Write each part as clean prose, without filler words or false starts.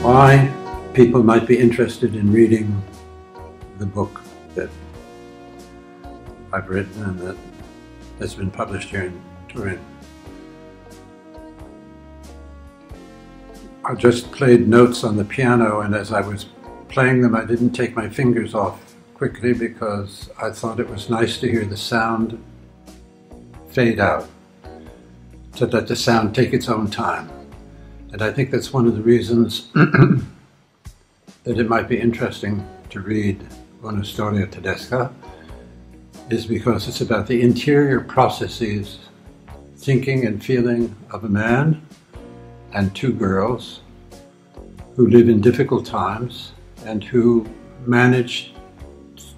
why people might be interested in reading the book that I've written and that has been published here in Turin. I just played notes on the piano, and as I was playing them, I didn't take my fingers off quickly because I thought it was nice to hear the sound fade out, to let the sound take its own time. And I think that's one of the reasons that it might be interesting to read Una Storia Tedesca, is because it's about the interior processes, thinking and feeling of a man and two girls who live in difficult times and who manage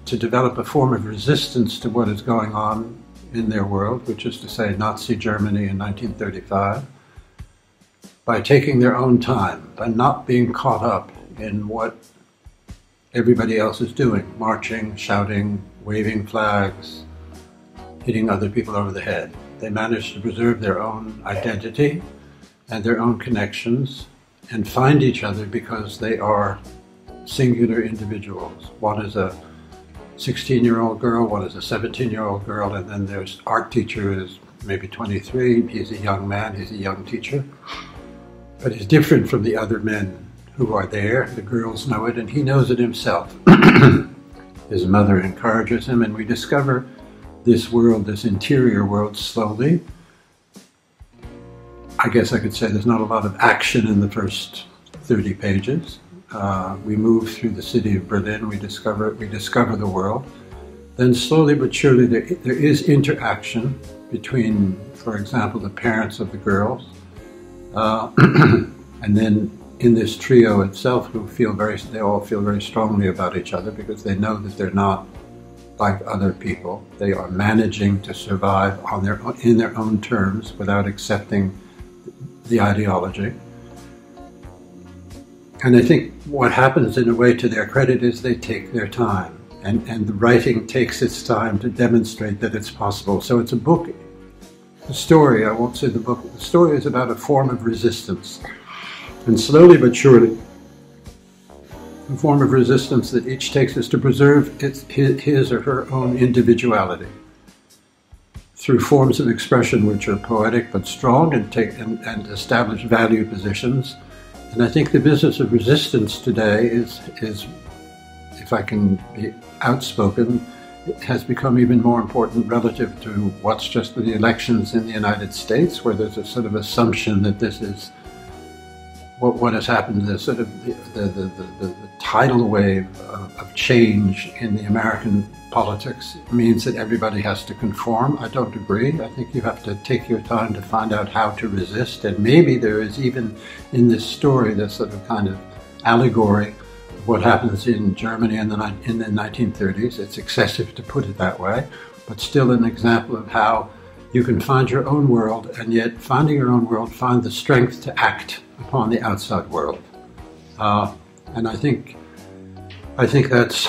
to develop a form of resistance to what is going on in their world, which is to say Nazi Germany in 1935, by taking their own time, by not being caught up in what everybody else is doing, marching, shouting, waving flags, hitting other people over the head. They manage to preserve their own identity and their own connections and find each other because they are singular individuals. One is a 16-year-old girl, one is a 17-year-old girl, and then there's art teacher who is maybe 23. He's a young man, he's a young teacher. But he's different from the other men who are there. The girls know it, and he knows it himself. His mother encourages him, and we discover this world, this interior world, slowly. I guess I could say there's not a lot of action in the first 30 pages. We move through the city of Berlin, we discover the world. Then slowly but surely there is interaction between, for example, the parents of the girls, and then in this trio itself, they all feel very strongly about each other because they know that they're not like other people. They are managing to survive in their own terms without accepting the ideology. And I think what happens in a way to their credit is they take their time, and the writing takes its time to demonstrate that it's possible. So it's a book, the story, I won't say the book, the story is about a form of resistance. And slowly but surely, the form of resistance that each takes is to preserve his or her own individuality through forms of expression which are poetic but strong and establish value positions. And I think the business of resistance today is, if I can be outspoken, it has become even more important relative to what's just the elections in the United States, where there's a sort of assumption that this is what has happened, the sort of the tidal wave of change in the American politics means that everybody has to conform. I don't agree. I think you have to take your time to find out how to resist, and maybe there is even in this story this sort of kind of allegory of what happens in Germany in the 1930s. It's excessive to put it that way, but still an example of how you can find your own world, and yet finding your own world, find the strength to act upon the outside world. And I think that's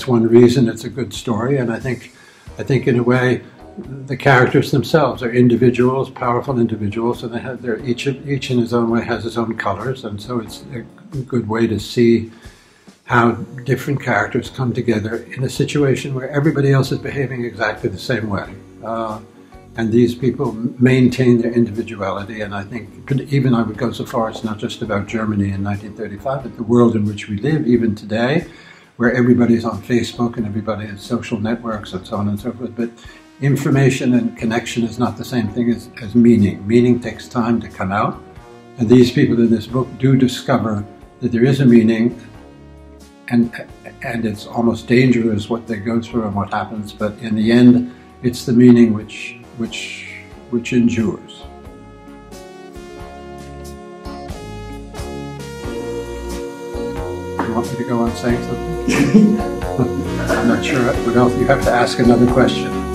one reason it's a good story. And I think in a way the characters themselves are individuals, powerful individuals, and each in his own way has his own colors. And so it's a good way to see how different characters come together in a situation where everybody else is behaving exactly the same way. And these people maintain their individuality, and I think even I would go so far, it's not just about Germany in 1935, but the world in which we live, even today, where everybody's on Facebook and everybody has social networks and so on and so forth. But information and connection is not the same thing as meaning. Meaning takes time to come out, and these people in this book do discover that there is a meaning, and it's almost dangerous what they go through and what happens, but in the end, it's the meaning which endures. You want me to go on saying something? I'm not sure what else. You have to ask another question.